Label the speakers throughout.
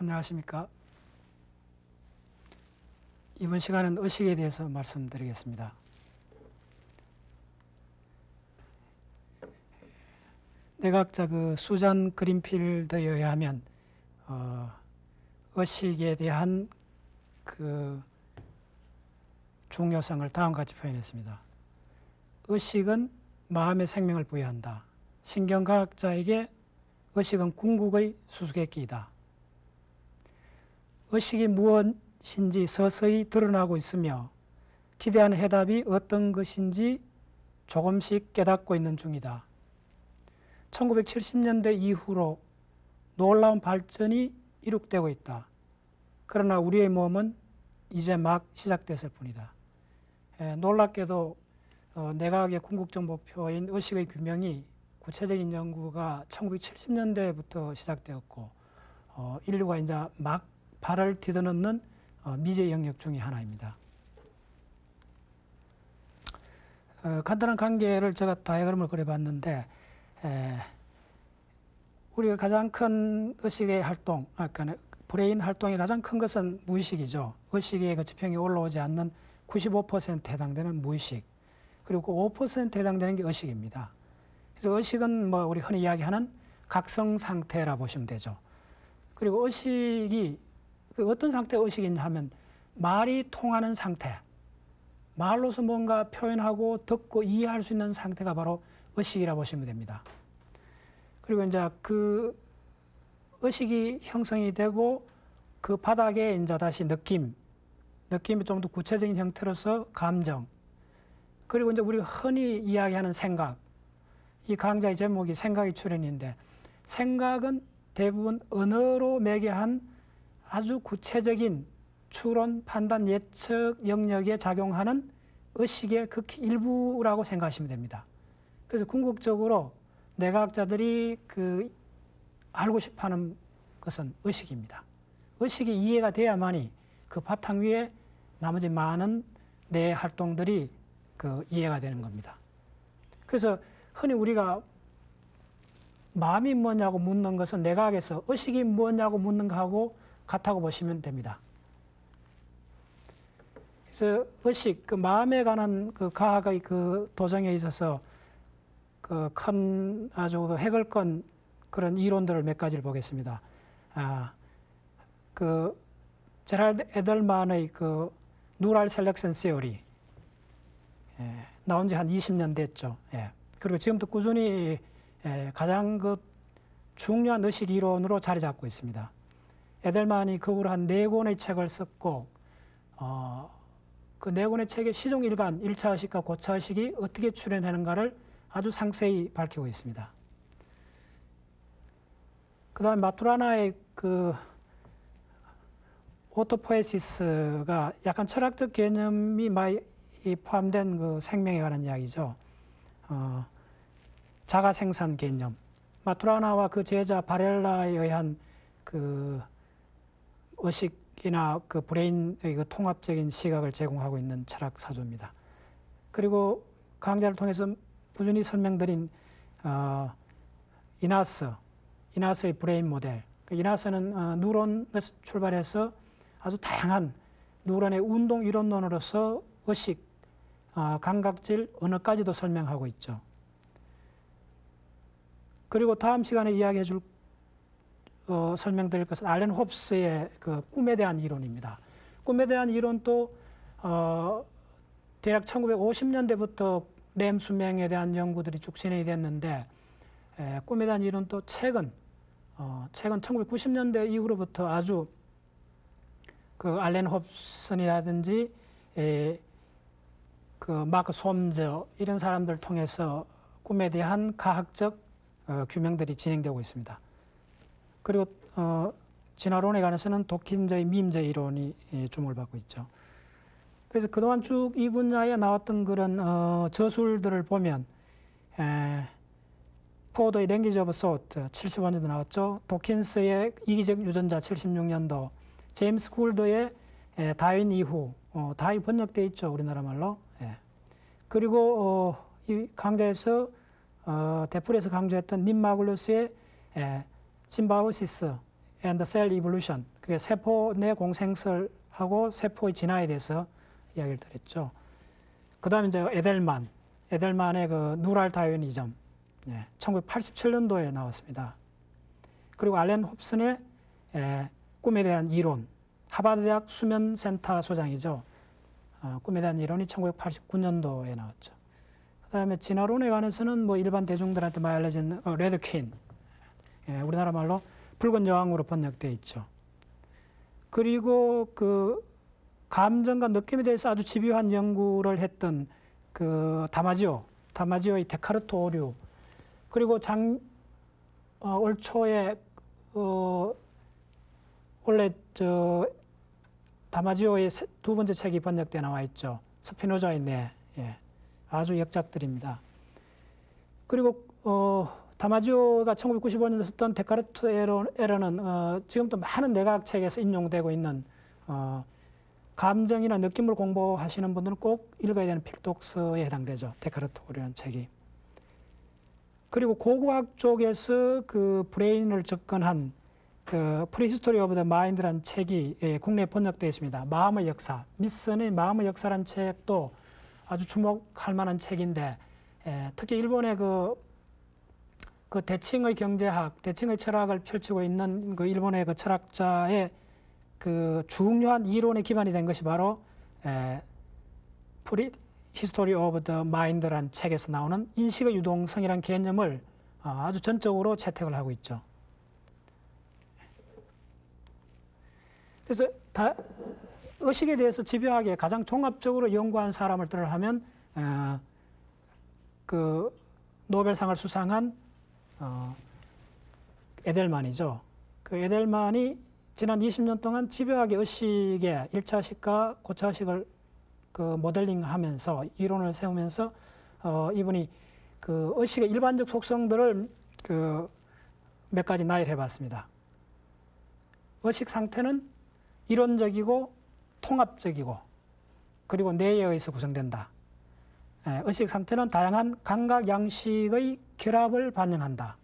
Speaker 1: 안녕하십니까. 이번 시간은 의식에 대해서 말씀드리겠습니다. 뇌과학자 수잔 그린필드에 의하면 의식에 대한 중요성을 다음과 같이 표현했습니다. 의식은 마음의 생명을 부여한다. 신경과학자에게 의식은 궁극의 수수께끼이다. 의식이 무엇인지 서서히 드러나고 있으며 기대하는 해답이 어떤 것인지 조금씩 깨닫고 있는 중이다. 1970년대 이후로 놀라운 발전이 이룩되고 있다. 그러나 우리의 몸은 이제 막 시작됐을 뿐이다. 놀랍게도 뇌과학의 궁극적 목표인 의식의 규명이 구체적인 연구가 1970년대부터 시작되었고 인류가 이제 막 발을 디뎌놓는 미지의 영역 중의 하나입니다. 간단한 관계를 제가 다이어그램을 그려봤는데 우리가 가장 큰 의식의 활동, 브레인 활동이 가장 큰 것은 무의식이죠. 의식의 지평이 올라오지 않는 95%에 해당되는 무의식, 그리고 5%에 해당되는 게 의식입니다. 그래서 의식은 우리 흔히 이야기하는 각성 상태라 보시면 되죠. 그리고 의식이 어떤 상태가 의식이냐 하면 말이 통하는 상태, 말로서 뭔가 표현하고 듣고 이해할 수 있는 상태가 바로 의식이라 보시면 됩니다. 그리고 이제 의식이 형성이 되고 그 바닥에 이제 다시 느낌이 좀 더 구체적인 형태로서 감정, 그리고 이제 우리가 흔히 이야기하는 생각, 이 강좌의 제목이 생각의 출현인데, 생각은 대부분 언어로 매개한 아주 구체적인 추론, 판단, 예측 영역에 작용하는 의식의 극히 일부라고 생각하시면 됩니다. 그래서 궁극적으로 뇌과학자들이 알고 싶어하는 것은 의식입니다. 의식이 이해가 돼야만이 그 바탕 위에 나머지 많은 뇌 활동들이 이해가 되는 겁니다. 그래서 흔히 우리가 마음이 뭐냐고 묻는 것은 뇌과학에서 의식이 뭐냐고 묻는 것하고 같다고 보시면 됩니다. 그래서 의식, 마음에 관한 과학의 도정에 있어서 큰 아주 핵을건 그런 이론들을 몇 가지를 보겠습니다. 제랄드 에들만의 뉴럴 셀렉션 시어리, 나온 지 한 20년 됐죠. 그리고 지금도 꾸준히 가장 중요한 의식 이론으로 자리 잡고 있습니다. 에델만이 그 후로 한 4권의 책을 썼고, 그 4권의 책의 시종일관, 1차 의식과 고차 의식이 어떻게 출현하는가를 아주 상세히 밝히고 있습니다. 그 다음에 마투라나의 오토포에시스가 약간 철학적 개념이 많이 포함된 생명에 관한 이야기죠. 자가 생산 개념. 마투라나와 그 제자 바렐라에 의한 의식이나 브레인의 통합적인 시각을 제공하고 있는 철학 사조입니다. 그리고 강좌를 통해서 꾸준히 설명드린 이나스의 브레인 모델. 이나스는 뉴런에서 출발해서 아주 다양한 뉴런의 운동 이론론으로서 의식, 감각질, 언어까지도 설명하고 있죠. 그리고 다음 시간에 이야기해 줄 설명드릴 것은 알렌 홉스의 꿈에 대한 이론입니다. 꿈에 대한 이론도 대략 1950년대부터 렘 수명에 대한 연구들이 쭉 진행이 됐는데, 꿈에 대한 이론도 최근 1990년대 이후로부터 아주 알렌 홉슨이라든지 마크 솜저 이런 사람들 통해서 꿈에 대한 과학적 규명들이 진행되고 있습니다. 그리고 진화론에 관해서는 도킨저의 밈저 이론이 주목을 받고 있죠. 그래서 그동안 쭉 이 분야에 나왔던 그런 저술들을 보면 포드의 랭귀지 오브 소트 75년도 나왔죠. 도킨스의 이기적 유전자 76년도, 제임스 굴드의 다윈 이후, 다윈 번역되어 있죠, 우리나라 말로. 그리고 이 강좌에서 데프리에서 강조했던 님 마글루스의 심바우시스 and cell evolution, 그게 세포 내 공생설하고 세포의 진화에 대해서 이야기를 드렸죠. 그 다음에 이제 에델만의 그 누랄 다이오니즘, 1987년도에 나왔습니다. 그리고 알렌 홉슨의 꿈에 대한 이론, 하버드대학 수면센터 소장이죠. 꿈에 대한 이론이 1989년도에 나왔죠. 그 다음에 진화론에 관해서는 뭐 일반 대중들한테 많이 알려진 레드킨, 우리나라 말로 붉은 여왕으로 번역되어 있죠. 그리고 그 감정과 느낌에 대해서 아주 집요한 연구를 했던 그 다마지오의 데카르트 오류, 그리고 올 초에 원래 다마지오의 두 번째 책이 번역돼 나와 있죠. 스피노자의 뇌, 아주 역작들입니다. 그리고 다마지오가 1995년에 썼던 데카르트 에러는 지금도 많은 내과학 책에서 인용되고 있는 감정이나 느낌을 공부하시는 분들은 꼭 읽어야 되는 필독서에 해당되죠. 데카르트 오류라는 책이. 그리고 고고학 쪽에서 그 브레인을 접근한 그 프리히스토리 오브 더 마인드라는 책이 국내에 번역되어 있습니다. 마음의 역사, 미슨의 마음의 역사라는 책도 아주 주목할 만한 책인데, 특히 일본의 그 대칭의 경제학, 대칭의 철학을 펼치고 있는 그 일본의 그 철학자의 그 중요한 이론에 기반이 된 것이 바로 프리히스토리 오브 더 마인드라는 책에서 나오는 인식의 유동성이라는 개념을 아주 전적으로 채택을 하고 있죠. 그래서 의식에 대해서 집요하게 가장 종합적으로 연구한 사람을 들어하면 그 노벨상을 수상한 에델만이죠. 그 에델만이 지난 20년 동안 집요하게 의식의 1차식과 고차식을 그 모델링하면서 이론을 세우면서 이분이 그 의식의 일반적 속성들을 그 몇 가지 나열해 봤습니다. 의식 상태는 이론적이고 통합적이고 그리고 뇌에 의해서 구성된다. 의식 상태는 다양한 감각 양식의 결합을 반영한다.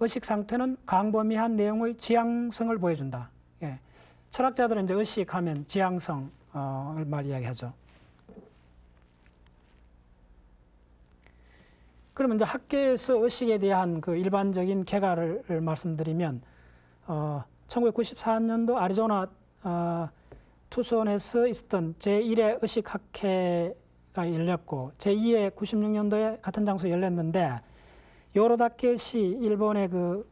Speaker 1: 의식 상태는 광범위한 내용의 지향성을 보여준다. 철학자들은 이제 의식하면 지향성을 말 이야기하죠. 그러면 이제 학계에서 의식에 대한 그 일반적인 개괄을 말씀드리면 1994년도 아리조나 투손에서 있었던 제1회 의식학회가 열렸고 제2회 96년도에 같은 장소에 열렸는데 요로다케시 일본의 그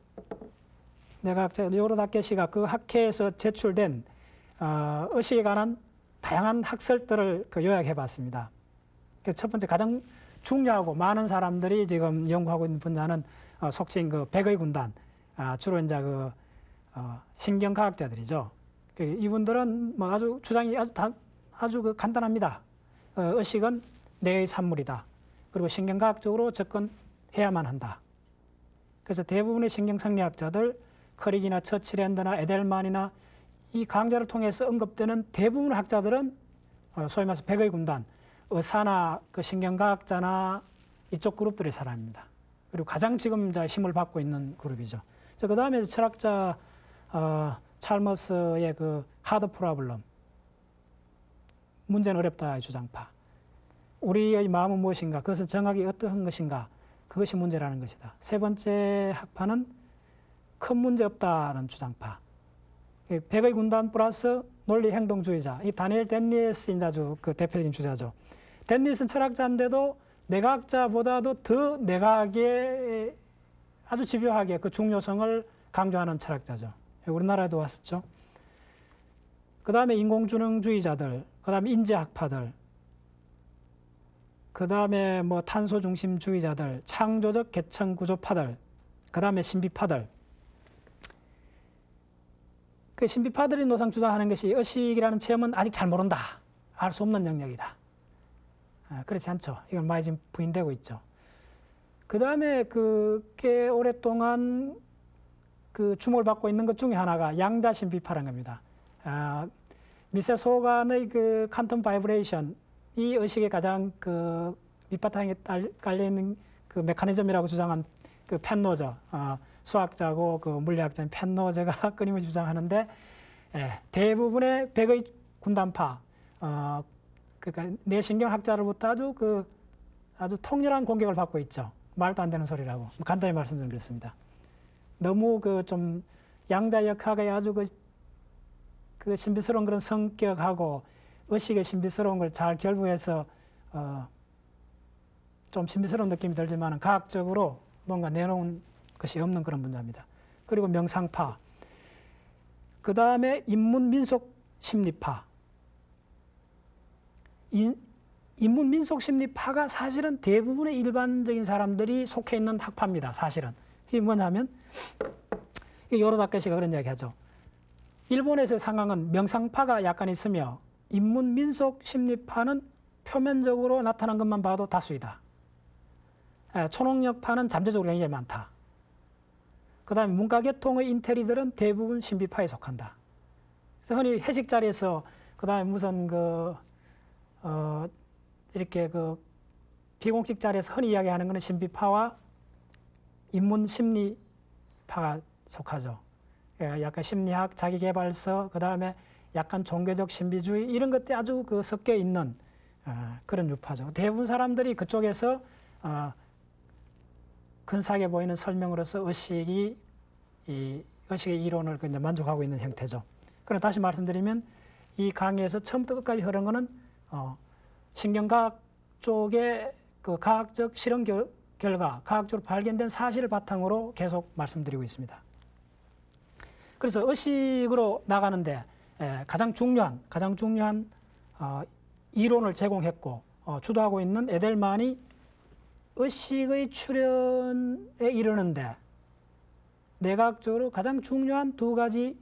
Speaker 1: 내과학자 요로다케시가 그 학회에서 제출된 의식에 관한 다양한 학설들을 그 요약해 봤습니다. 첫 번째 가장 중요하고 많은 사람들이 지금 연구하고 있는 분야는 속칭 그 백의 군단, 주로 이제 그 신경과학자들이죠. 이분들은 뭐 아주 주장이 아주 그 간단합니다. 의식은 뇌의 산물이다. 그리고 신경과학적으로 접근해야만 한다. 그래서 대부분의 신경생리학자들, 커릭이나 처치랜드나 에델만이나 이 강좌를 통해서 언급되는 대부분의 학자들은 소위 말해서 백의 군단, 의사나 그 신경과학자나 이쪽 그룹들의 사람입니다. 그리고 가장 지금 이제 힘을 받고 있는 그룹이죠. 그 다음에 철학자 찰머스의 그 하드 프로블럼, 문제는 어렵다의 주장파. 우리의 마음은 무엇인가? 그것은 정확히 어떠한 것인가? 그것이 문제라는 것이다. 세 번째 학파는 큰 문제 없다는 주장파. 백의 군단 플러스 논리 행동주의자. 이 다니엘 댄리에스인 아주 그 대표적인 주자죠. 댄리에스는 철학자인데도 내과학자보다도 더 내과학에 아주 집요하게 그 중요성을 강조하는 철학자죠. 우리나라에도 왔었죠. 그 다음에 인공지능주의자들, 그 다음에 인재학파들, 그 다음에 뭐 탄소중심주의자들, 창조적 계층구조파들, 그 다음에 신비파들. 그 신비파들이 노상 주장하는 것이 의식이라는 체험은 아직 잘 모른다. 알 수 없는 영역이다. 그렇지 않죠. 이건 많이 지금 부인되고 있죠. 그 다음에 꽤 오랫동안 그 주목을 받고 있는 것 중에 하나가 양자신비파라는 겁니다. 미세소간의 그 퀀텀 바이브레이션, 이 의식의 가장 그 밑바탕에 깔려 있는 그 메커니즘이라고 주장한 그 펜노저, 수학자고 그 물리학자인 펜노제가 끊임없이 주장하는데 대부분의 백의 군단파 그러니까 뇌신경학자로부터 아주 통렬한 공격을 받고 있죠. 말도 안 되는 소리라고 간단히 말씀드리겠습니다. 너무 좀 양자역학의 아주 그 신비스러운 그런 성격하고 의식의 신비스러운 걸 잘 결부해서 좀 신비스러운 느낌이 들지만 과학적으로 뭔가 내놓은 것이 없는 그런 분야입니다. 그리고 명상파, 그 다음에 인문민속심리파. 인문민속심리파가 사실은 대부분의 일반적인 사람들이 속해 있는 학파입니다. 사실은. 이게 뭐냐면 요로다케 씨가 그런 이야기 하죠. 일본에서의 상황은 명상파가 약간 있으며 인문민속심리파는 표면적으로 나타난 것만 봐도 다수이다. 초능력파는 잠재적으로 굉장히 많다. 그 다음에 문과계통의 인테리들은 대부분 신비파에 속한다. 그래서 흔히 회식 자리에서 그 다음에 무슨 이렇게 비공식 자리에서 흔히 이야기하는 것은 신비파와 인문심리파가 속하죠. 약간 심리학, 자기개발서, 그 다음에 약간 종교적 신비주의 이런 것들이 아주 섞여 있는 그런 유파죠. 대부분 사람들이 그쪽에서 근사하게 보이는 설명으로서 의식의 이론을 만족하고 있는 형태죠. 그럼 다시 말씀드리면 이 강의에서 처음부터 끝까지 흐른 것은 신경과학 쪽의 그 과학적 실험 결과, 과학적으로 발견된 사실을 바탕으로 계속 말씀드리고 있습니다. 그래서 의식으로 나가는데 가장 중요한 이론을 제공했고 주도하고 있는 에델만이 의식의 출현에 이르는데 내각적으로 가장 중요한 두 가지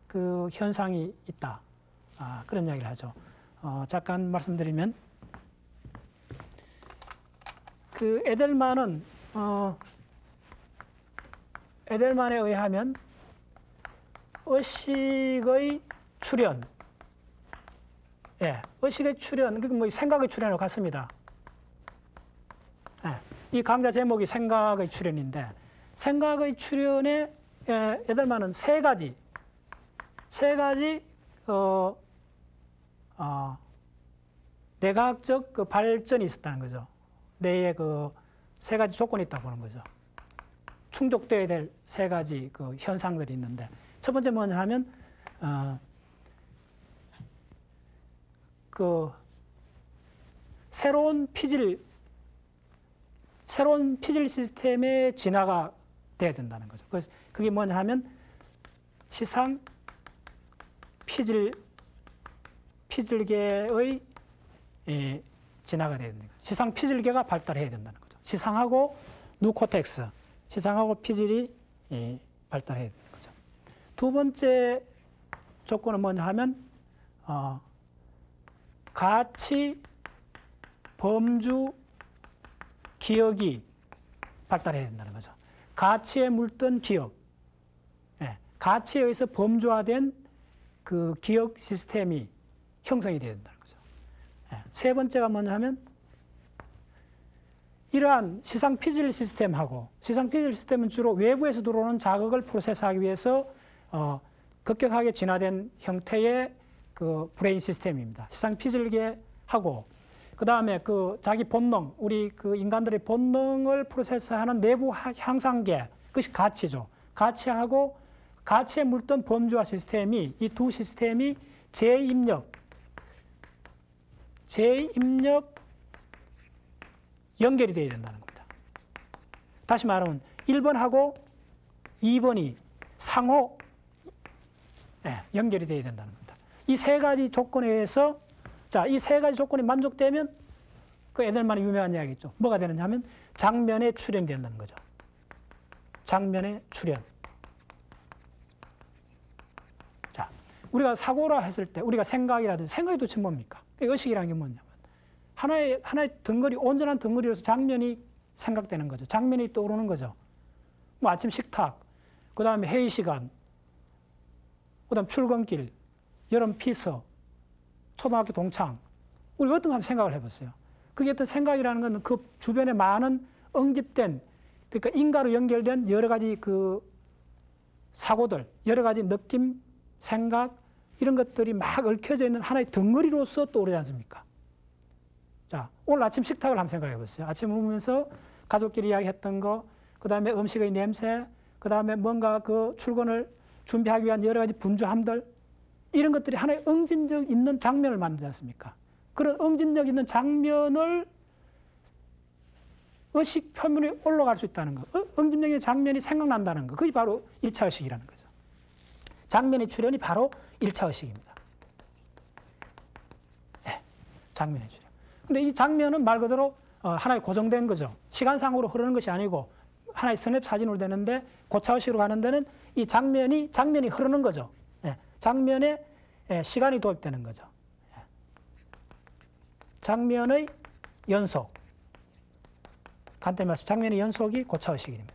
Speaker 1: 그 현상이 있다. 그런 이야기를 하죠. 잠깐 말씀드리면 그 에델만에 의하면 의식의 출현, 의식의 출현, 그게 생각의 출현과 같습니다. 이 강좌 제목이 생각의 출현인데, 생각의 출현에 에델만은 세 가지 뇌과학적 발전이 있었다는 거죠. 뇌에 세 가지 조건이 있다고 보는 거죠. 충족되어야 될 세 가지 현상들이 있는데, 첫 번째 뭐냐 하면 새로운 피질 시스템의 진화가 돼야 된다는 거죠. 그게 뭐냐 하면 시상 피질계의 진화가 돼야 된다는 거죠. 시상 피질계가 발달해야 된다는 거죠. 시상하고 누코텍스, 시상하고 피질이 발달해야 된다는 거죠. 두 번째 조건은 뭐냐 하면 가치, 범주, 기억이 발달해야 된다는 거죠. 가치에 물든 기억, 가치에 의해서 범주화된 그 기억 시스템이 형성이 돼야 된다는 거죠. 세 번째가 뭐냐 하면 이러한 시상 피질 시스템하고, 시상 피질 시스템은 주로 외부에서 들어오는 자극을 프로세스하기 위해서 급격하게 진화된 형태의 그 브레인 시스템입니다. 시상 피질계하고, 그 다음에 자기 본능, 우리 인간들의 본능을 프로세스하는 내부 향상계, 그것이 가치죠. 가치하고 가치에 물든 범주화 시스템이, 이 두 시스템이 재입력 연결이 되어야 된다는 겁니다. 다시 말하면 1번하고 2번이 상호 연결이 되어야 된다는 겁니다. 이 세 가지 조건에 의해서, 이 세 가지 조건이 만족되면 에델만의 유명한 이야기 있죠. 뭐가 되느냐 하면 장면에 출현된다는 거죠. 장면에 출현. 자, 우리가 사고라 했을 때 우리가 생각이 도대체 뭡니까? 의식이라는 게 뭐냐면 하나의 덩어리, 온전한 덩어리로서 장면이 생각되는 거죠. 장면이 떠오르는 거죠. 아침 식탁, 그 다음에 회의 시간, 그 다음 출근길, 여름 피서, 초등학교 동창. 우리가 어떤 거 한번 생각을 해봤어요. 그게 어떤 생각이라는 건 그 주변에 많은 응집된 그러니까 인과로 연결된 여러 가지 그 사고들, 여러 가지 느낌, 생각 이런 것들이 막 얽혀져 있는 하나의 덩어리로서 떠오르지 않습니까? 자, 오늘 아침 식탁을 한번 생각해 보세요. 아침 먹으면서 가족끼리 이야기했던 거, 그 다음에 음식의 냄새, 그 다음에 뭔가 그 출근을 준비하기 위한 여러 가지 분주함들, 이런 것들이 하나의 응집력 있는 장면을 만들지 않습니까? 그런 응집력 있는 장면을 의식 표면에 올라갈 수 있다는 거, 응집력 있는 장면이 생각난다는 거, 그게 바로 1차 의식이라는 거죠. 장면의 출현이 바로 1차 의식입니다. 네, 장면의 출현. 근데 이 장면은 말 그대로 하나의 고정된 거죠. 시간상으로 흐르는 것이 아니고 하나의 스냅 사진으로 되는데 고차 의식으로 가는 데는 이 장면이 흐르는 거죠. 예, 장면에 시간이 도입되는 거죠. 예. 장면의 연속. 간단히 말해서 장면의 연속이 고차 의식입니다.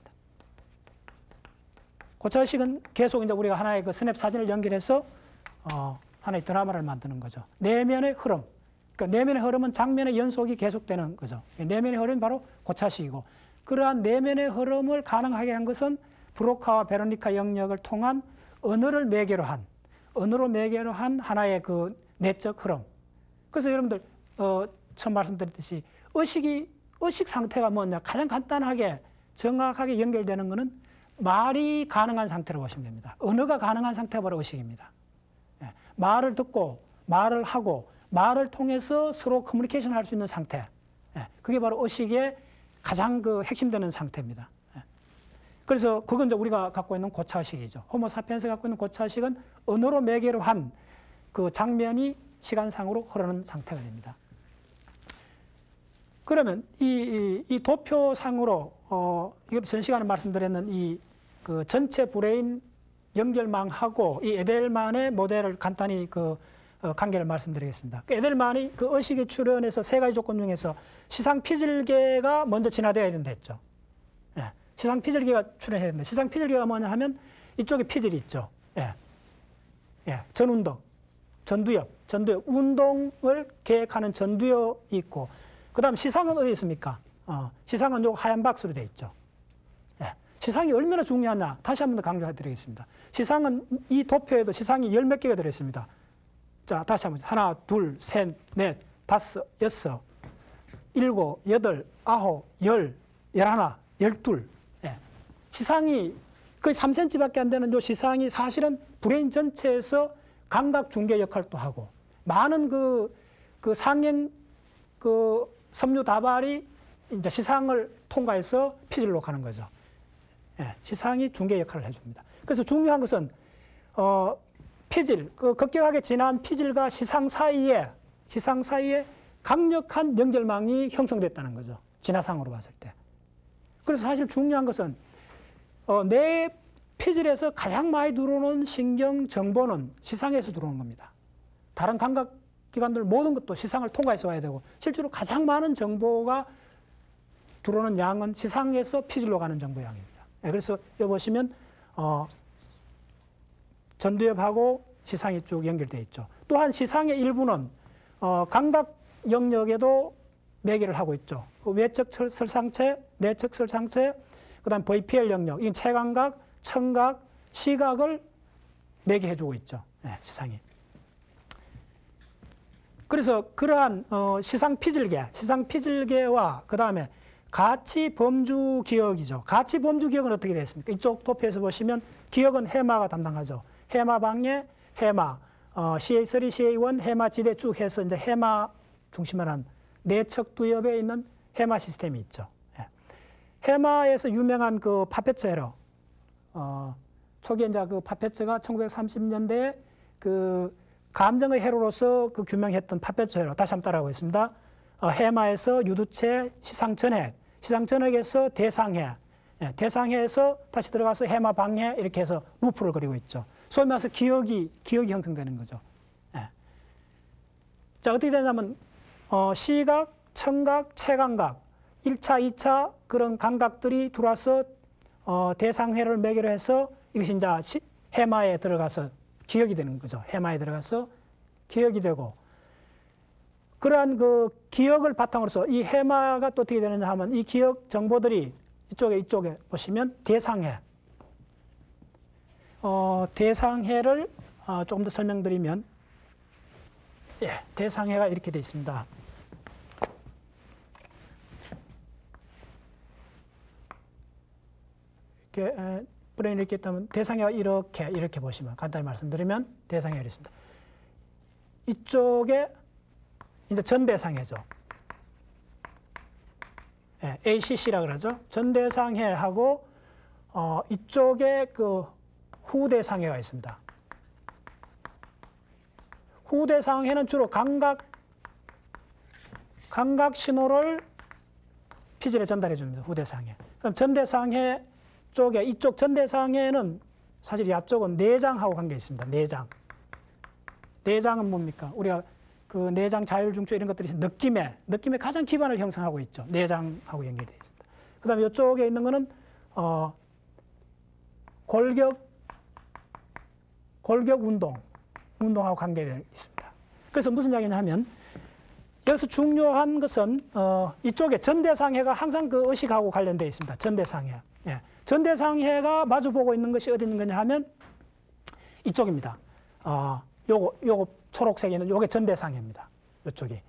Speaker 1: 고차 의식은 계속 이제 우리가 하나의 그 스냅 사진을 연결해서 하나의 드라마를 만드는 거죠. 내면의 흐름. 그러니까 내면의 흐름은 장면의 연속이 계속되는 거죠. 내면의 흐름이 바로 고차식이고, 그러한 내면의 흐름을 가능하게 한 것은 브로카와 베로니카 영역을 통한 언어로 매개로 한 하나의 그 내적 흐름. 그래서 여러분들 처음 말씀드렸듯이 의식 상태가 뭐냐, 가장 간단하게 정확하게 연결되는 것은 말이 가능한 상태로 보시면 됩니다. 언어가 가능한 상태가 바로 의식입니다. 말을 듣고 말을 하고 말을 통해서 서로 커뮤니케이션 할 수 있는 상태. 그게 바로 의식의 가장 그 핵심되는 상태입니다. 그래서 그건 이제 우리가 갖고 있는 고차의식이죠. 호모사피엔스가 갖고 있는 고차의식은 언어로 매개로 한 그 장면이 시간상으로 흐르는 상태가 됩니다. 그러면 이 도표상으로 이것도 전 시간에 말씀드렸는 이 그 전체 브레인 연결망하고 이 에델만의 모델을 간단히 관계를 말씀드리겠습니다. 에델만이 그 의식의 출현에서 세 가지 조건 중에서 시상 피질계가 먼저 진화되어야 된다 했죠. 예, 시상 피질계가 출현해야 된다. 시상 피질계가 뭐냐 하면 이쪽에 피질이 있죠. 전운동, 전두엽, 운동을 계획하는 전두엽이 있고, 그 다음 시상은 어디 있습니까? 시상은 요 하얀 박스로 되어 있죠. 시상이 얼마나 중요하냐, 다시 한 번 더 강조해드리겠습니다. 시상은 이 도표에도 시상이 10몇 개가 들어있습니다. 자, 다시 한번. 하나, 둘, 셋, 넷, 다섯, 여섯, 일곱, 여덟, 아홉, 열, 열하나, 열둘. 시상이 거의 3cm밖에 안 되는 요 시상이 사실은 브레인 전체에서 감각 중계 역할도 하고, 많은 그 상행 섬유 다발이 이제 시상을 통과해서 피질로 가는 거죠. 시상이 중계 역할을 해줍니다. 그래서 중요한 것은 피질, 급격하게 진한 피질과 시상 사이에 강력한 연결망이 형성됐다는 거죠. 진화상으로 봤을 때. 그래서 사실 중요한 것은 내 피질에서 가장 많이 들어오는 신경 정보는 시상에서 들어오는 겁니다. 다른 감각기관들 모든 것도 시상을 통과해서 와야 되고, 실제로 가장 많은 정보가 들어오는 양은 시상에서 피질로 가는 정보 양입니다. 그래서 여기 보시면 전두엽하고 시상이 쭉 연결되어 있죠. 또한 시상의 일부는 감각 영역에도 매개를 하고 있죠. 외적 설상체, 내적 설상체, 그 다음 VPL 영역, 이건 체감각, 청각, 시각을 매개해주고 있죠. 시상이. 그래서 그러한 시상 피질계와 그 다음에 가치 범주 기억이죠. 가치 범주 기억은 어떻게 되어 있습니까? 이쪽 도표에서 보시면 기억은 해마가 담당하죠. 해마 방해, 해마, CA3, CA1, 해마 지대 쭉 해서 이제 해마 중심을 한 내척 두엽에 있는 해마 시스템이 있죠. 해마에서 유명한 그 파페츠 에러, 초기에 이제 그 파페츠가 1930년대에 그 감정의 해로로서 그 규명했던 파페츠 에러, 다시 한번 따라하겠습니다. 해마에서 유두체 시상 전액에서 대상해, 대상해에서 다시 들어가서 해마 방해, 이렇게 해서 루프를 그리고 있죠. 소위 말해서 기억이 형성되는 거죠. 자, 어떻게 되냐면 시각, 청각, 체감각, 1차, 2차 그런 감각들이 들어와서 대상해를 매개로 해서 이것이 이제 해마에 들어가서 기억이 되는 거죠. 해마에 들어가서 기억이 되고, 그러한 그 기억을 바탕으로서 이 해마가 또 어떻게 되느냐 하면 이 기억 정보들이 이쪽에 보시면 대상해. 대상해를 조금 더 설명드리면, 예, 대상해가 이렇게 되어 있습니다. 이렇게 브레인이 이렇게 있다면 대상해가 이렇게 보시면, 간단히 말씀드리면 대상해가 있습니다. 이쪽에 이제 전대상해죠. 예, ACC라 그러죠. 전대상해하고 이쪽에 그 후대상해가 있습니다. 후대상해는 주로 감각 신호를 피질에 전달해 줍니다. 후대상해. 그럼 전대상해 쪽에 이쪽 전대상해는 사실 이 앞쪽은 내장하고 관계 있습니다. 내장은 뭡니까? 우리가 그 내장 자율중추 이런 것들이 느낌의 가장 기반을 형성하고 있죠. 내장하고 연결되어 있습니다. 그다음에 이쪽에 있는 거는 골격 운동하고 관계되어 있습니다. 그래서 무슨 이야기냐 하면 여기서 중요한 것은 이쪽에 전대상해가 항상 그 의식하고 관련되어 있습니다. 전대상해. 예. 전대상해가 마주보고 있는 것이 어디 있는 거냐 하면 이쪽입니다. 요거 초록색에는 요게 전대상해입니다. 이쪽이.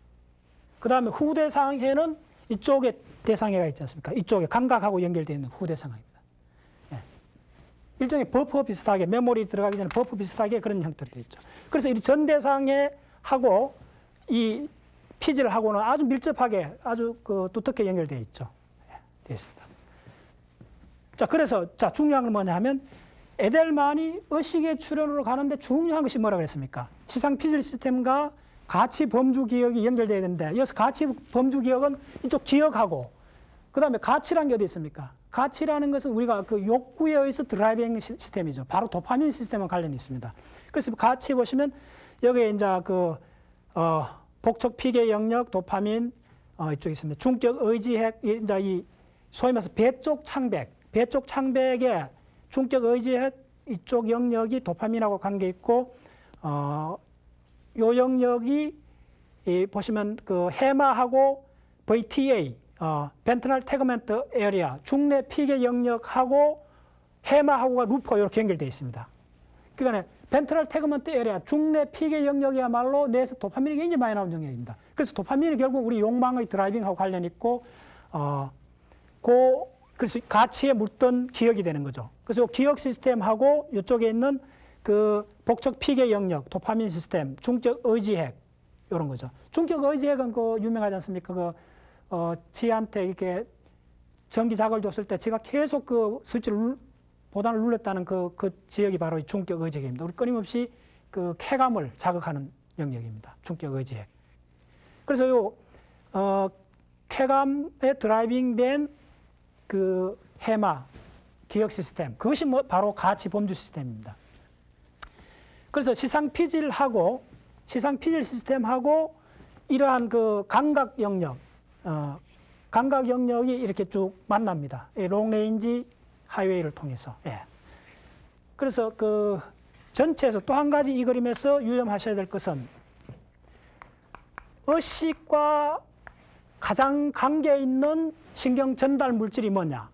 Speaker 1: 그 다음에 후대상해는 이쪽에 대상해가 있지 않습니까? 이쪽에 감각하고 연결되어 있는 후대상해입니다. 예. 일종의 버퍼 비슷하게, 메모리 들어가기 전에 버퍼 비슷하게 그런 형태로 되어 있죠. 그래서 이 전대상해하고 이 피질하고는 아주 밀접하게, 아주 그 두텁게 연결되어 있죠. 예, 되어 있습니다. 자, 그래서, 중요한 건 뭐냐 하면, 에델만이 의식의 출현으로 가는데 중요한 것이 뭐라고 했습니까? 시상 피질 시스템과 가치 범주 기억이 연결되어야 되는데, 여기서 가치 범주 기억은 이쪽 기억하고, 그 다음에 가치라는 게 어디 있습니까? 가치라는 것은 우리가 그 욕구에 의해서 드라이빙 시스템이죠. 바로 도파민 시스템과 관련이 있습니다. 그래서 가치 보시면, 여기에 이제 복척 피계 영역, 도파민, 이쪽에 있습니다. 중적 의지핵, 이제 이 소위 말해서 배쪽 창백의 중적 의지핵 이쪽 영역이 도파민하고 관계 있고, 요 영역이 보시면 그 해마하고 VTA, 벤트럴 태그먼트 에리아, 중내 피계 영역하고 해마하고가 루퍼 이렇게 연결되어 있습니다. 그러니까 벤트럴 태그먼트 에리아, 중내 피계 영역이야말로 뇌에서 도파민이 굉장히 많이 나오는 영역입니다. 그래서 도파민이 결국 우리 욕망의 드라이빙하고 관련 있고, 그래서 가치에 묻던 기억이 되는 거죠. 그래서 기억 시스템하고 이쪽에 있는 그 복척 피계 영역, 도파민 시스템, 중적 의지핵, 이런 거죠. 중적 의지핵은 그 유명하지 않습니까? 지한테 이렇게 전기 자극을 줬을 때 지가 계속 그 스위치를 보단을 눌렀다는 그 지역이 바로 이 중적 의지핵입니다. 우리 끊임없이 그 쾌감을 자극하는 영역입니다. 중적 의지핵. 그래서 요, 쾌감에 드라이빙된 그 해마, 기억 시스템, 그것이 바로 가치 범주 시스템입니다. 그래서 시상 피질 시스템하고 이러한 그 감각 영역이 이렇게 쭉 만납니다. 롱레인지 하이웨이를 통해서. 예. 그래서 그 전체에서 또 한 가지 이 그림에서 유념하셔야 될 것은 의식과 가장 관계 있는 신경 전달 물질이 뭐냐?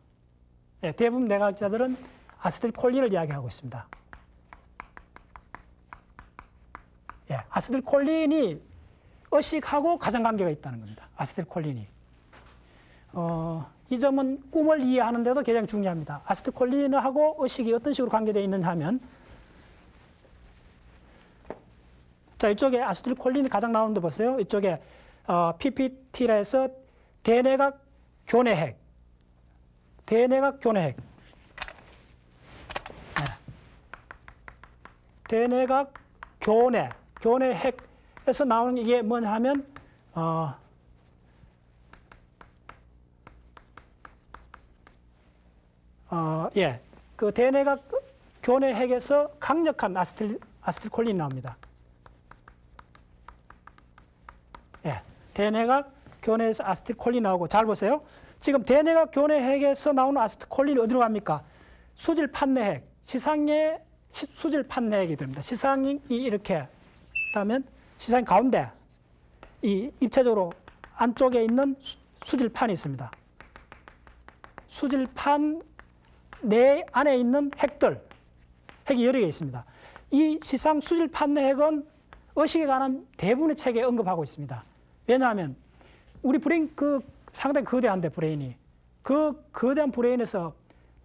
Speaker 1: 예, 대부분 뇌과학자들은 아세틸콜린을 이야기하고 있습니다. 예, 아세틸콜린이 의식하고 가장 관계가 있다는 겁니다. 아세틸콜린이. 이 점은 꿈을 이해하는 데도 굉장히 중요합니다. 아세틸콜린하고 의식이 어떤 식으로 관계되어 있느냐 하면, 자, 이쪽에 아세틸콜린이 가장 나오는데 보세요. 이쪽에 PPT라 해서 대뇌각 교내핵. 대뇌각 교내핵. 네. 대뇌각 교내핵에서 나오는 이게 뭐냐 하면, 예. 그 대뇌각 교내핵에서 강력한 아세틸콜린이 나옵니다. 예. 대뇌각 교내에서 아세틸콜린이 나오고, 잘 보세요. 지금 대뇌각 교내핵에서 나오는 아세틸콜린이 어디로 갑니까? 수질 판내핵, 시상의 수질 판내핵이 됩니다. 시상이 이렇게 하면 시상 가운데 이 입체적으로 안쪽에 있는 수질판이 있습니다. 수질판 내 안에 있는 핵이 여러 개 있습니다. 이 시상 수질판 내 핵은 의식에 관한 대부분의 책에 언급하고 있습니다. 왜냐하면 우리 브레인 상당히 거대한데 브레인이 그 거대한 브레인에서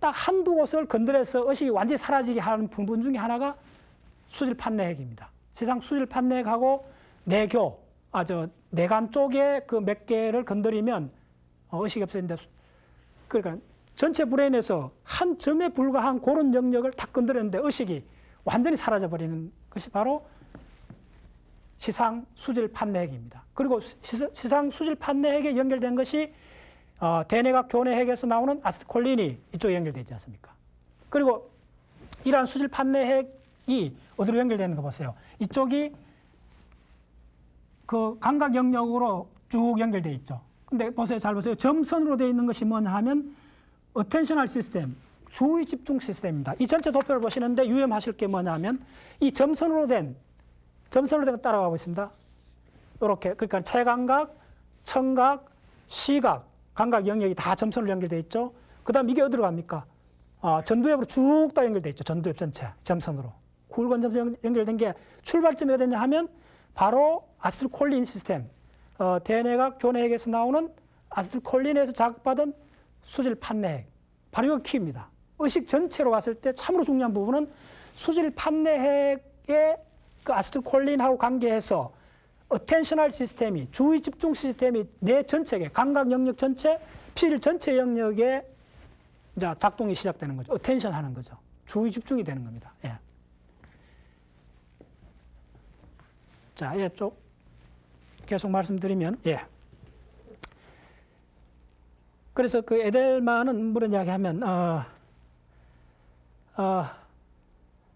Speaker 1: 딱 한두 곳을 건드려서 의식이 완전히 사라지게 하는 부분 중에 하나가 수질판 내 핵입니다. 시상 수질판 내 핵하고 내관 쪽에 그 몇 개를 건드리면 의식이 없어진다. 그러니까 전체 브레인에서 한 점에 불과한 그런 영역을 탁 건드렸는데 의식이 완전히 사라져버리는 것이 바로 시상 수질 판내핵입니다. 그리고 시상 수질 판내핵에 연결된 것이 대뇌각 교내 핵에서 나오는 아세틸콜린이 이쪽에 연결되어 있지 않습니까? 그리고 이러한 수질 판내핵이 어디로 연결되는 거 보세요. 이쪽이 그 감각 영역으로 쭉 연결되어 있죠. 근데 보세요. 잘 보세요. 점선으로 되어 있는 것이 뭐냐 하면 어텐셔널 시스템, 주의 집중 시스템입니다. 이 전체 도표를 보시는데 유념하실 게 뭐냐 하면 이 점선으로 된 거 따라가고 있습니다. 이렇게. 그러니까 체감각, 청각, 시각, 감각 영역이 다 점선으로 연결되어 있죠. 그 다음 이게 어디로 갑니까? 전두엽으로 쭉 다 연결되어 있죠. 전두엽 전체, 점선으로. 굵은 점선 연결된 게 출발점이 어디냐 하면 바로 아세틸콜린 시스템, 대뇌각 교내핵에서 나오는 아세틸콜린에서 자극받은 수질 판내핵. 바로 이거 키입니다. 의식 전체로 봤을 때 참으로 중요한 부분은 수질 판내핵의 그 아세틸콜린하고 관계해서 어텐셔널 시스템이, 주의 집중 시스템이 뇌 전체에, 감각 영역 전체, 피질 전체 영역에 이제 작동이 시작되는 거죠. 어텐션 하는 거죠. 주의 집중이 되는 겁니다. 예. 자, 이쪽 계속 말씀드리면, 예. 그래서 그 에델만은 뭐런 이야기하면,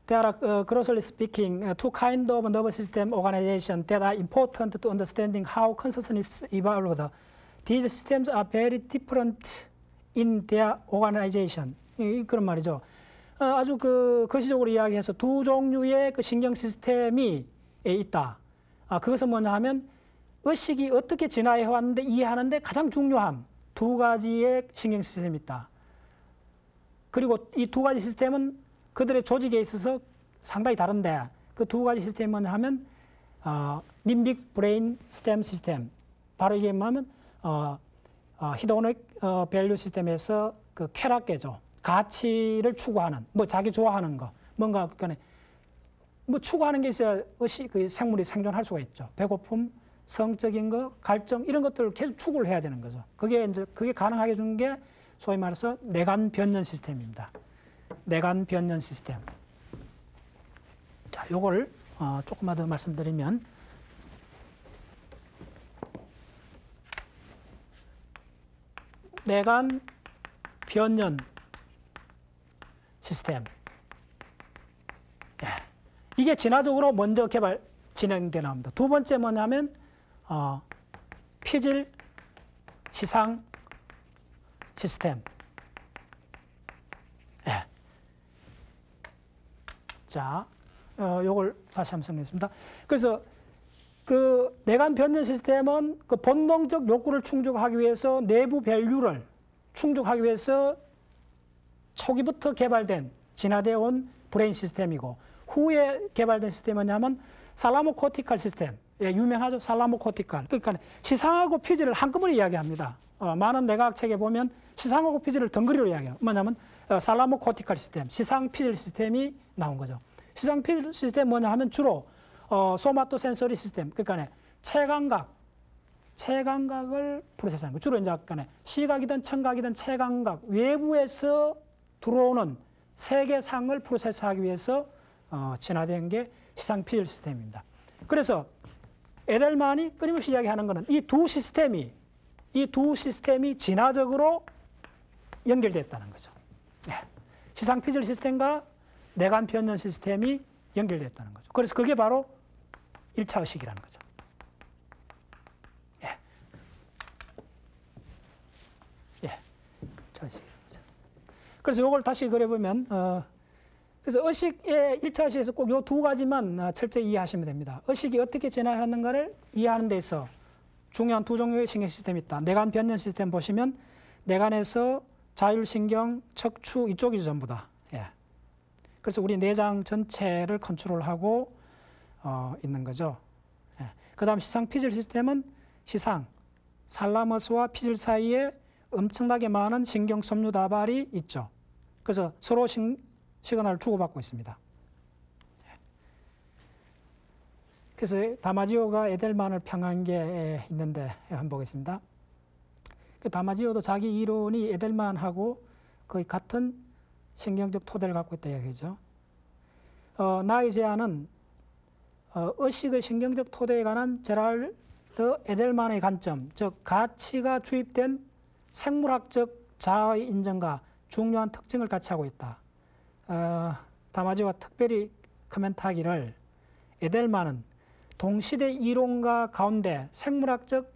Speaker 1: there are, grossly speaking, two kinds of nervous system organization that are important to understanding how consciousness evolved. These systems are very different in their organization. 그런 말이죠. 아주 거시적으로 이야기해서 두 종류의 그 신경 시스템이 있다. 그것은 뭐냐 하면 의식이 어떻게 진화해 왔는데 이해하는데 가장 중요한 두 가지의 신경 시스템이 있다. 그리고 이 두 가지 시스템은 그들의 조직에 있어서 상당히 다른데 그 두 가지 시스템은 하면 림빅 브레인 스템 시스템, 바로 이게 뭐냐면 히도닉 밸류 시스템에서 그 쾌락계죠. 가치를 추구하는, 뭐 자기 좋아하는 거, 뭔가 그러니까 뭐 추구하는 게 있어야 그 생물이 생존할 수가 있죠. 배고픔, 성적인 거, 갈증 이런 것들을 계속 추구를 해야 되는 거죠. 그게 가능하게 해준 게 소위 말해서 내관 변연 시스템입니다. 내관 변연 시스템. 자, 요걸 조금만 더 말씀드리면 내관 변연 시스템. 예. 이게 진화적으로 먼저 진행되어 나옵니다. 두 번째 뭐냐면 피질 시상 시스템. 예. 자, 요걸 다시 한번 설명했습니다. 그래서 그 내관 변연 시스템은 그 본능적 욕구를 충족하기 위해서 내부 밸류를 충족하기 위해서 초기부터 개발된 진화되어 온 브레인 시스템이고 후에 개발된 시스템은 뭐냐면 살라모코티칼 시스템. 예, 유명하죠. 살라모코티칼. 그러니까 시상하고 피질을 한꺼번에 이야기합니다. 많은 내과학 책에 보면 시상하고 피질을 덩그리로 이야기해요. 뭐냐면 살라모코티칼 시스템, 시상 피질 시스템이 나온 거죠. 시상 피질 시스템 뭐냐 하면 주로 소마토 센서리 시스템, 그러니까 체감각을 프로세스하는 거. 주로 이제 아까 시각이든 청각이든 체감각 외부에서 들어오는 세계상을 프로세스하기 위해서 진화된 게 시상 피질 시스템입니다. 그래서 에델만이 끊임없이 이야기하는 것은 이 두 시스템이 진화적으로 연결됐다는 거죠. 네. 시상 피질 시스템과 내관 변연 시스템이 연결됐다는 거죠. 그래서 그게 바로 1차 의식이라는 거죠. 예. 예. 그래서 이걸 다시 그려보면, 그래서 의식의 1차 의식에서 꼭 이 두 가지만 철저히 이해하시면 됩니다. 의식이 어떻게 진화하는가를 이해하는 데 있어 중요한 두 종류의 신경 시스템이 있다. 내관 변연 시스템 보시면 내관에서 자율신경, 척추 이쪽이 전부 다. 예. 그래서 우리 내장 전체를 컨트롤하고 있는 거죠. 예. 그 다음 시상피질 시스템은 시상, 살라머스와 피질 사이에 엄청나게 많은 신경섬유 다발이 있죠. 그래서 서로 시그널을 주고받고 있습니다. 그래서 다마지오가 에델만을 평한 게 있는데 한번 보겠습니다. 그 다마지오도 자기 이론이 에델만하고 거의 같은 신경적 토대를 갖고 있다 이야기죠. 나이제아는 의식의 신경적 토대에 관한 제랄드 에델만의 관점, 즉 가치가 주입된 생물학적 자아의 인정과 중요한 특징을 같이 하고 있다. 다마지오가 특별히 코멘트하기를 에델만은 동시대 이론가 가운데 생물학적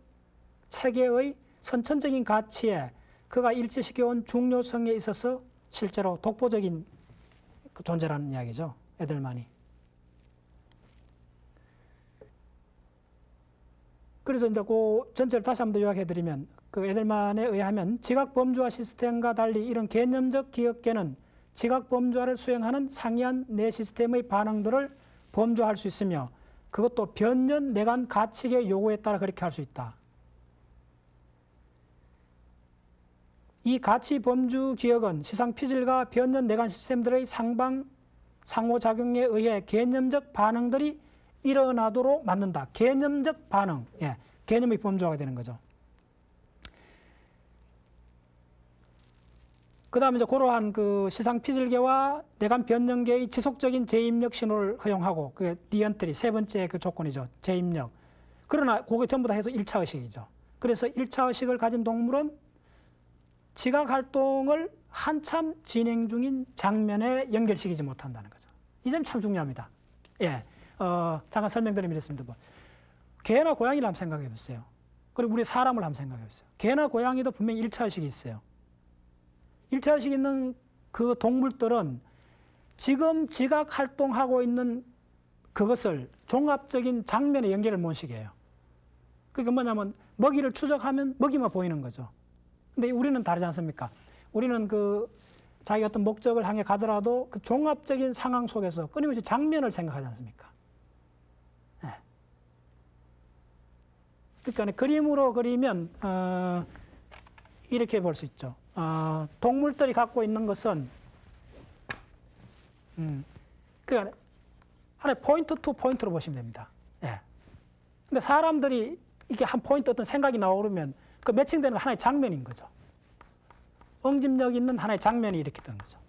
Speaker 1: 체계의 선천적인 가치에 그가 일치시켜온 중요성에 있어서 실제로 독보적인 존재라는 이야기죠. 에델만이. 그래서 이제 그 전체를 다시 한번 더 요약해드리면 그 에델만에 의하면 지각범주화 시스템과 달리 이런 개념적 기억계는 지각범주화를 수행하는 상이한 뇌 시스템의 반응들을 범주화할 수 있으며 그것도 변년 내관 가치계 요구에 따라 그렇게 할 수 있다. 이 가치 범주 기억은 시상 피질과 변년 내관 시스템들의 상호작용에 의해 개념적 반응들이 일어나도록 만든다. 개념적 반응. 예, 개념의 범주화가 되는 거죠. 그 다음에 이제 그러한 그 시상 피질계와 내관 변연계의 지속적인 재입력 신호를 허용하고, 그게 리엔트리, 세 번째 그 조건이죠. 재입력. 그러나 그게 전부 다 해서 1차 의식이죠. 그래서 1차 의식을 가진 동물은 지각 활동을 한참 진행 중인 장면에 연결시키지 못한다는 거죠. 이 점이 참 중요합니다. 예. 잠깐 설명드리면 이렇습니다. 뭐. 개나 고양이를 한번 생각해 보세요. 그리고 우리 사람을 한번 생각해 보세요. 개나 고양이도 분명히 1차 의식이 있어요. 1차 의식이 있는 그 동물들은 지금 지각 활동하고 있는 그것을 종합적인 장면에 연결을 못 시켜요. 그게 뭐냐면 먹이를 추적하면 먹이만 보이는 거죠. 근데 우리는 다르지 않습니까? 우리는 그 자기 어떤 목적을 향해 가더라도 그 종합적인 상황 속에서 끊임없이 장면을 생각하지 않습니까? 네. 그러니까 그림으로 그리면 이렇게 볼 수 있죠. 동물들이 갖고 있는 것은 그러니까 하나의 포인트 투 포인트로 보시면 됩니다. 예. 근데 사람들이 이게 한 포인트 어떤 생각이 나오면 그 매칭되는 하나의 장면인 거죠. 응집력 있는 하나의 장면이 이렇게 되는 거죠.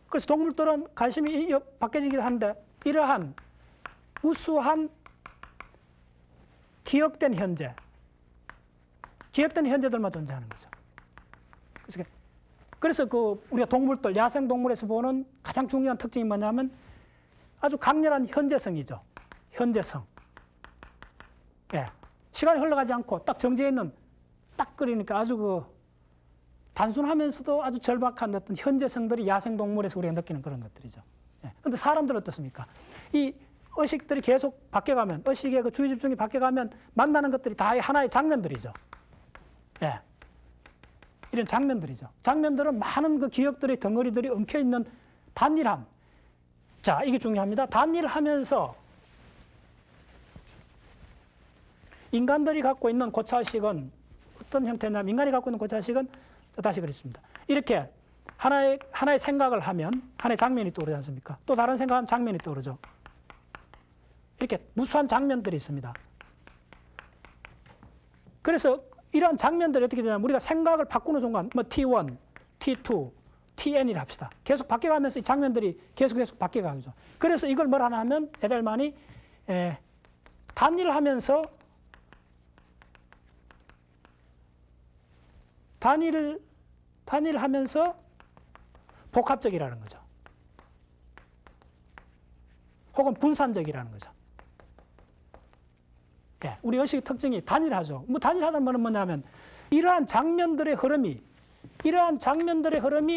Speaker 1: 그래서 동물들은 관심이 바뀌어지기도 하는데 이러한 우수한 기억된 현재, 기억된 현재들만 존재하는 거죠. 그래서 그 우리가 동물들, 야생 동물에서 보는 가장 중요한 특징이 뭐냐면 아주 강렬한 현재성이죠. 현재성. 예. 시간이 흘러가지 않고 딱 정지해 있는, 딱 그러니까 아주 그 단순하면서도 아주 절박한 어떤 현재성들이 야생 동물에서 우리가 느끼는 그런 것들이죠. 예. 근데 사람들은 어떻습니까? 이 의식들이 계속 바뀌어가면, 의식의 그 주의 집중이 바뀌어가면 만나는 것들이 다 하나의 장면들이죠. 예. 이런 장면들이죠. 장면들은 많은 그 기억들의 덩어리들이 엉켜있는 단일함. 자, 이게 중요합니다. 단일하면서 인간들이 갖고 있는 고차의식은 어떤 형태냐면, 인간이 갖고 있는 고차의식은 다시 그랬습니다. 이렇게 하나의 생각을 하면 하나의 장면이 떠오르지 않습니까? 또 다른 생각하면 장면이 떠오르죠. 이렇게 무수한 장면들이 있습니다. 그래서 이러한 장면들이 어떻게 되냐면 우리가 생각을 바꾸는 순간 뭐 T1, T2, TN이라 합시다. 계속 바뀌어가면서 이 장면들이 계속 바뀌어가죠. 그래서 이걸 뭘 하나 하면 에델만이 단일하면서 단일하면서 복합적이라는 거죠. 혹은 분산적이라는 거죠. 예, 우리 의식의 특징이 단일하죠. 뭐 단일하다는 말은 뭐냐면 이러한 장면들의 흐름이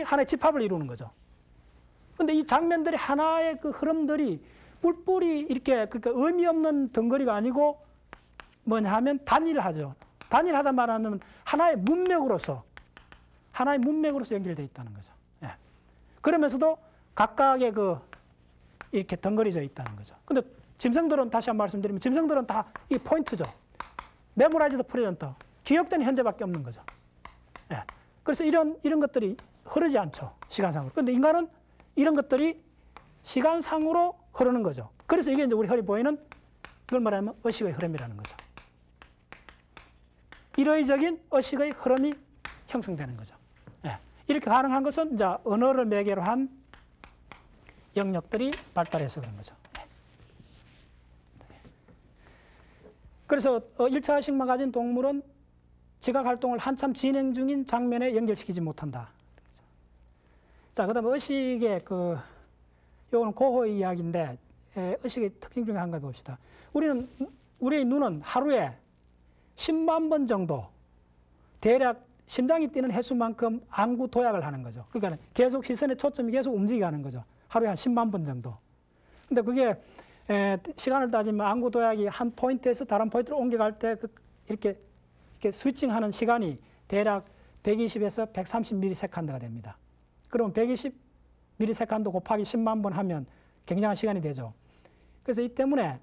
Speaker 1: 하나의 집합을 이루는 거죠. 근데 이 장면들이 하나의 그 흐름들이 뿔뿔이 이렇게 그러니까 의미 없는 덩거리가 아니고 뭐냐 하면 단일하죠. 단일하다 말하는 하나의 문맥으로서 연결되어 있다는 거죠. 예. 그러면서도 각각의 이렇게 덩그리져 있다는 거죠. 근데 짐승들은 다시 한번 말씀드리면 짐승들은 다 이 포인트죠. 메모라이즈드 프레젠트, 기억되는 현재밖에 없는 거죠. 예. 그래서 이런 것들이 흐르지 않죠. 시간상으로. 근데 인간은 이런 것들이 시간상으로 흐르는 거죠. 그래서 이게 이제 우리 흔히 보이는 이걸 말하면 의식의 흐름이라는 거죠. 일의적인 의식의 흐름이 형성되는 거죠. 예. 이렇게 가능한 것은 이제 언어를 매개로 한 영역들이 발달해서 그런 거죠. 예. 그래서 1차 의식만 가진 동물은 지각 활동을 한참 진행 중인 장면에 연결시키지 못한다. 자, 그다음에 의식의 요거는 고호의 이야기인데 의식의 특징 중에 한 가지 봅시다. 우리의 눈은 하루에 10만 번 정도 대략 심장이 뛰는 횟수만큼 안구 도약을 하는 거죠. 그러니까 계속 시선의 초점이 계속 움직이는 거죠. 하루에 한 10만 번 정도. 근데 그게 시간을 따지면 안구 도약이 한 포인트에서 다른 포인트로 옮겨갈 때 이렇게 스위칭하는 시간이 대략 120에서 130ms가 됩니다. 그러면 120ms 곱하기 10만 번 하면 굉장한 시간이 되죠. 그래서 이 때문에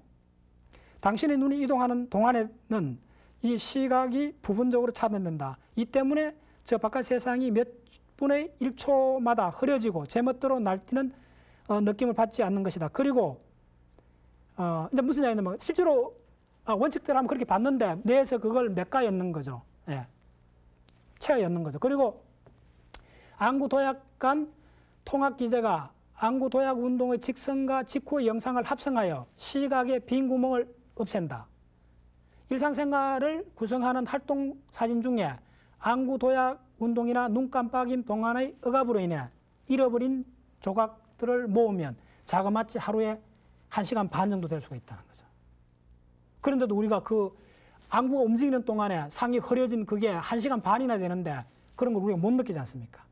Speaker 1: 당신의 눈이 이동하는 동안에는 이 시각이 부분적으로 차단된다. 이 때문에 저 바깥 세상이 몇 분의 1초마다 흐려지고 제멋대로 날뛰는 느낌을 받지 않는 것이다. 그리고 이제 무슨 이야기냐면 실제로 원칙대로 하면 그렇게 봤는데 뇌에서 그걸 맥가 엮는 거죠. 예. 채워 엮는 거죠. 그리고 안구 도약간 통합 기제가 안구 도약 운동의 직선과 직후의 영상을 합성하여 시각의 빈 구멍을 없앤다. 일상생활을 구성하는 활동 사진 중에 안구 도약 운동이나 눈 깜빡임 동안의 억압으로 인해 잃어버린 조각들을 모으면 자그마치 하루에 1시간 반 정도 될 수가 있다는 거죠. 그런데도 우리가 안구가 움직이는 동안에 상이 흐려진 그게 1시간 반이나 되는데 그런 걸 우리가 못 느끼지 않습니까?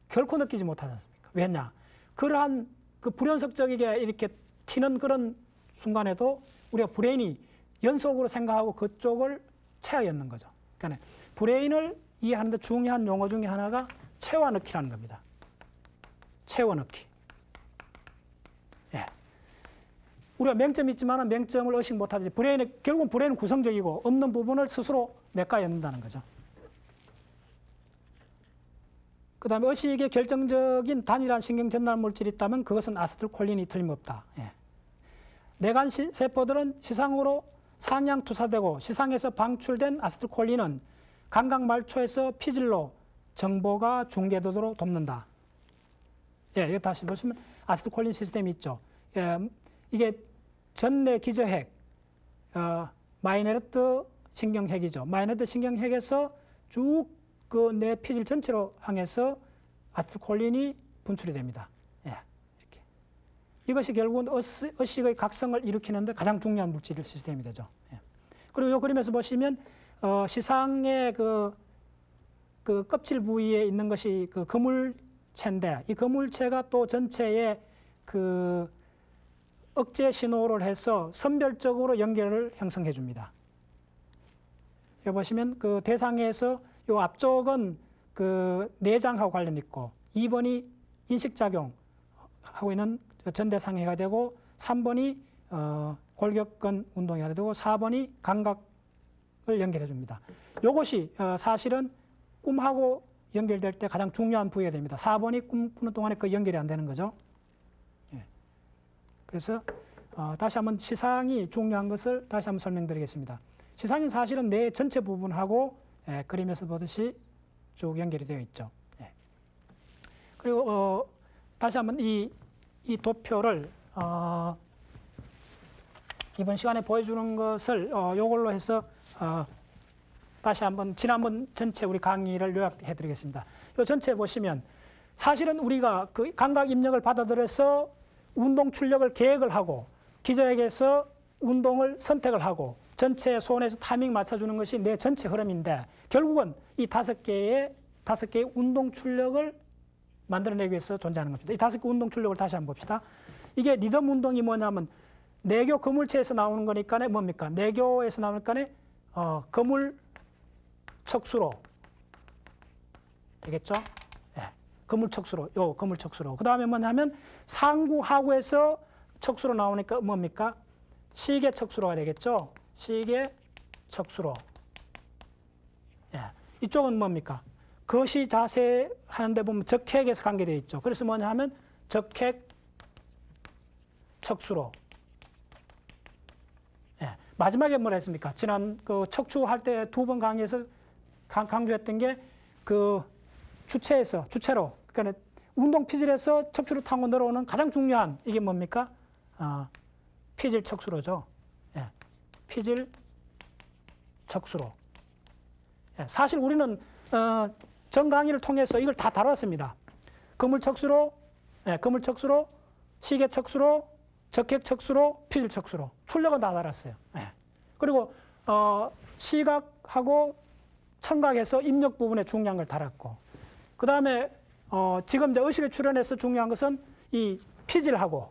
Speaker 1: 결코 느끼지 못하지 않습니까? 왜냐? 그러한 불연속적이게 이렇게 튀는 그런 순간에도 우리가 브레인이 연속으로 생각하고 그쪽을 채워 엮는 거죠. 그러니까 브레인을 이해하는데 중요한 용어 중에 하나가 채워 넣기라는 겁니다. 채워 넣기. 예. 우리가 맹점이 있지만 맹점을 의식 못하지. 결국은 브레인은 구성적이고 없는 부분을 스스로 메꿔 엮는다는 거죠. 그 다음에 의식의 결정적인 단일한 신경 전달 물질이 있다면 그것은 아세틸콜린이 틀림없다. 예. 뇌간 세포들은 시상으로 상향 투사되고 시상에서 방출된 아세틸콜린은 감각 말초에서 피질로 정보가 중계되도록 돕는다. 예, 여기 다시 보시면 아세틸콜린 시스템이 있죠. 예, 이게 전내 기저핵, 마이네르트 신경핵이죠. 마이네르트 신경핵에서 쭉 뇌 피질 전체로 향해서 아세틸콜린이 분출이 됩니다. 예, 이렇게. 이것이 결국은 의식의 각성을 일으키는데 가장 중요한 물질 시스템이 되죠. 예. 그리고 이 그림에서 보시면 시상의 그 껍질 부위에 있는 것이 거물체인데 이 거물체가 또 전체에 억제 신호를 해서 선별적으로 연결을 형성해 줍니다. 여기 보시면 대상에서 요 앞쪽은 내장하고 관련 있고 2번이 인식작용 하고 있는 전대상해가 되고 3번이 골격근 운동이 되고 4번이 감각을 연결해 줍니다. 이것이 사실은 꿈하고 연결될 때 가장 중요한 부위가 됩니다. 4번이 꿈 꾸는 동안에 연결이 안 되는 거죠. 예. 그래서 다시 한번 시상이 중요한 것을 다시 한번 설명드리겠습니다. 시상은 사실은 뇌 전체 부분하고 그림에서 보듯이 쭉 연결이 되어 있죠. 예. 그리고 다시 한번 이 도표를 이번 시간에 보여주는 것을 이걸로 해서 다시 한번 지난번 전체 우리 강의를 요약해 드리겠습니다. 이 전체 보시면 사실은 우리가 감각 입력을 받아들여서 운동 출력을 계획을 하고 기저에게서 운동을 선택을 하고 전체 손에서 타이밍 맞춰주는 것이 내 전체 흐름인데 결국은 이 다섯 개의 운동 출력을 만들어내기 위해서 존재하는 겁니다. 이 5개 운동 출력을 다시 한번 봅시다. 이게 리듬 운동이 뭐냐면 내교 거물체에서 나오는 거니까 뭡니까? 내교에서 나오니까 척수로 되겠죠? 예. 거물척수로, 요 거물척수로. 그 다음에 뭐냐면 상구 하구에서 척수로 나오니까 뭡니까? 시계척수로가 되겠죠? 시계척수로. 예. 이쪽은 뭡니까? 거시 자세 하는데 보면 적핵에서 관계되어 있죠. 그래서 뭐냐 하면 적핵 척수로. 예. 마지막에 뭐라 했습니까? 지난 그 척추할 때 2번 강의에서 강조했던 게 그 주체로, 그러니까 운동 피질에서 척추를 타고 내려오는 가장 중요한 이게 뭡니까? 피질 척수로죠. 예. 피질 척수로. 예. 사실 우리는 전 강의를 통해서 이걸 다 다뤘습니다. 거물척수로, 예, 거물척수로, 시계척수로, 적핵척수로, 피질척수로. 출력은 다 다뤘어요. 예. 그리고 시각하고 청각에서 입력 부분에 중요한 걸 다뤘고, 그 다음에 지금 이제 의식에 출연해서 중요한 것은 이 피질하고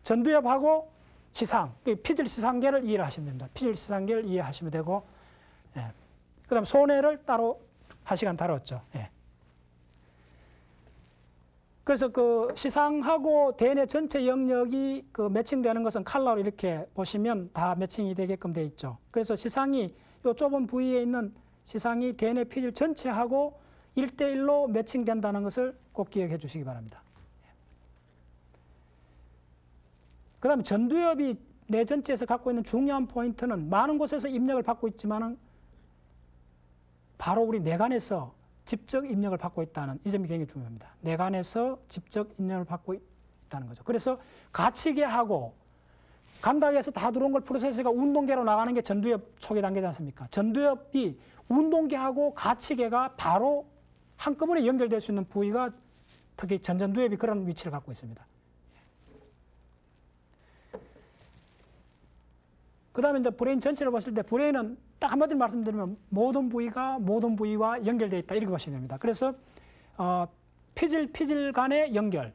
Speaker 1: 전두엽하고 시상, 피질 시상계를 이해를 하시면 됩니다. 피질 시상계를 이해하시면 되고, 예. 그 다음 손해를 따로 한 시간 다뤘죠. 예. 그래서 그 시상하고 대뇌 전체 영역이 그 매칭되는 것은 칼라로 이렇게 보시면 다 매칭이 되게끔 되어 있죠. 그래서 시상이 이 좁은 부위에 있는 시상이 대뇌 피질 전체하고 1대1로 매칭된다는 것을 꼭 기억해 주시기 바랍니다. 그 다음에 전두엽이 뇌 전체에서 갖고 있는 중요한 포인트는 많은 곳에서 입력을 받고 있지만은 바로 우리 뇌간에서 직접 입력을 받고 있다는 이 점이 굉장히 중요합니다. 뇌간에서 직접 입력을 받고 있다는 거죠. 그래서 가치계하고 감각에서 다 들어온 걸 프로세스가 운동계로 나가는 게 전두엽 초기 단계지 않습니까? 전두엽이 운동계하고 가치계가 바로 한꺼번에 연결될 수 있는 부위가 특히 전두엽이 그런 위치를 갖고 있습니다. 그 다음에 이제 브레인 전체를 봤을 때 브레인은 딱 한마디로 말씀드리면 모든 부위가 모든 부위와 연결되어 있다 이렇게 보시면 됩니다. 그래서 피질 간의 연결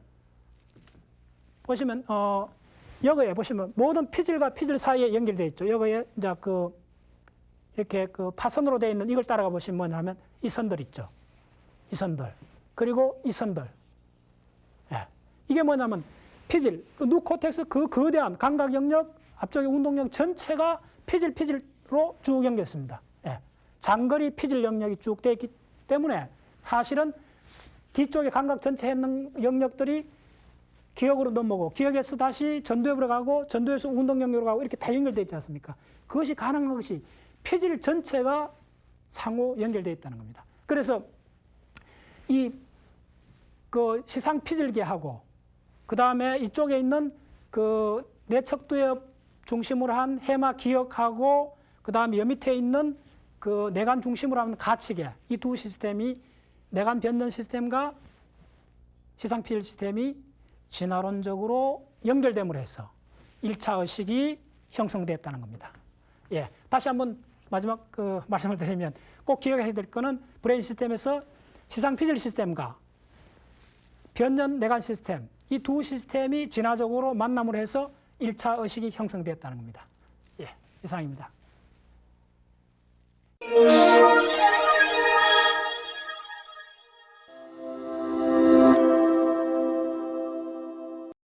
Speaker 1: 보시면 여기에 보시면 모든 피질과 피질 사이에 연결되어 있죠. 여기에 이제 이렇게 파선으로 되어 있는 이걸 따라가 보시면 뭐냐면 이 선들 있죠. 이 선들 그리고 이 선들. 예. 이게 뭐냐면 피질, 누코텍스 그 거대한 감각 영역, 앞쪽의 운동력 전체가 피질로 쭉 연결했습니다. 예. 장거리 피질 영역이 쭉 되어 있기 때문에 사실은 뒤쪽에 감각 전체에 있는 영역들이 기억으로 넘어오고 기억에서 다시 전두엽으로 가고 전두엽에서 운동 영역으로 가고 이렇게 다 연결되어 있지 않습니까? 그것이 가능한 것이 피질 전체가 상호 연결되어 있다는 겁니다. 그래서 시상 피질계하고 그 다음에 이쪽에 있는 내척두엽 중심으로 한 해마 기억하고 그 다음에 여 밑에 있는 뇌간 중심으로 하는 가치계 이 두 시스템이 뇌간 변전 시스템과 시상 피질 시스템이 진화론적으로 연결됨으로 해서 1차 의식이 형성됐다는 겁니다. 예, 다시 한번 마지막 말씀을 드리면 꼭 기억하셔야 될 것은 브레인 시스템에서 시상 피질 시스템과 변전 뇌간 시스템 이 두 시스템이 진화적으로 만남으로 해서 1차 의식이 형성됐다는 겁니다. 예, 이상입니다.